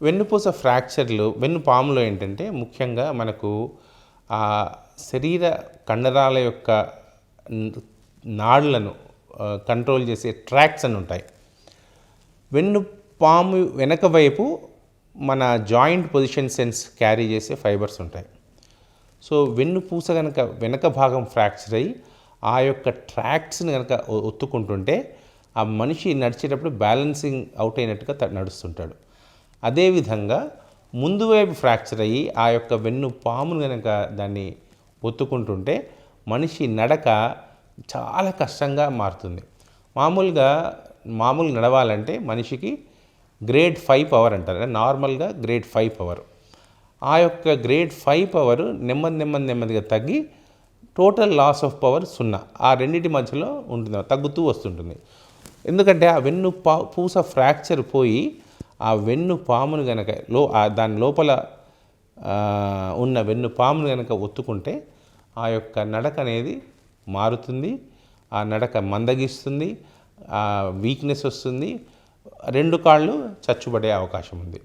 వెన్నుపూస ఫ్రాక్చర్లు వెన్నుపాములో ఏంటంటే ముఖ్యంగా మనకు ఆ శరీర కండరాల యొక్క నాడులను కంట్రోల్ చేసే ట్రాక్ట్స్ అని ఉంటాయి. వెన్నుపాము వెనక వైపు మన జాయింట్ పొజిషన్ సెన్స్ క్యారీ చేసే ఫైబర్స్ ఉంటాయి. సో వెన్నుపూస కనుక వెనక భాగం ఫ్రాక్చర్ అయ్యి ఆ యొక్క ట్రాక్ట్స్ని కనుక ఒత్తుకుంటుంటే ఆ మనిషి నడిచేటప్పుడు బ్యాలెన్సింగ్ అవుట్ అయినట్టుగా నడుస్తుంటాడు. అదేవిధంగా ముందు వైపు ఫ్రాక్చర్ అయ్యి ఆ యొక్క వెన్నుపామును కనుక దాన్ని ఒత్తుకుంటుంటే మనిషి నడక చాలా కష్టంగా మారుతుంది. మామూలు నడవాలంటే మనిషికి గ్రేడ్ 5 పవర్ అంటారు, నార్మల్గా గ్రేడ్ 5 పవర్. ఆ యొక్క గ్రేడ్ 5 పవర్ నెమ్మదిగా తగ్గి టోటల్ లాస్ ఆఫ్ పవర్ 0. ఆ రెండింటి మధ్యలో ఉంటుంది, తగ్గుతూ వస్తుంటుంది. ఎందుకంటే ఆ పూస ఫ్రాక్చర్ పోయి ఆ వెన్నుపామును కనుక దాని లోపల ఉన్న వెన్నుపామును కనుక ఒత్తుకుంటే ఆ యొక్క నడక అనేది మారుతుంది. ఆ నడక మందగిస్తుంది, వీక్నెస్ వస్తుంది, 2 కాళ్ళు చచ్చుబడే అవకాశం ఉంది.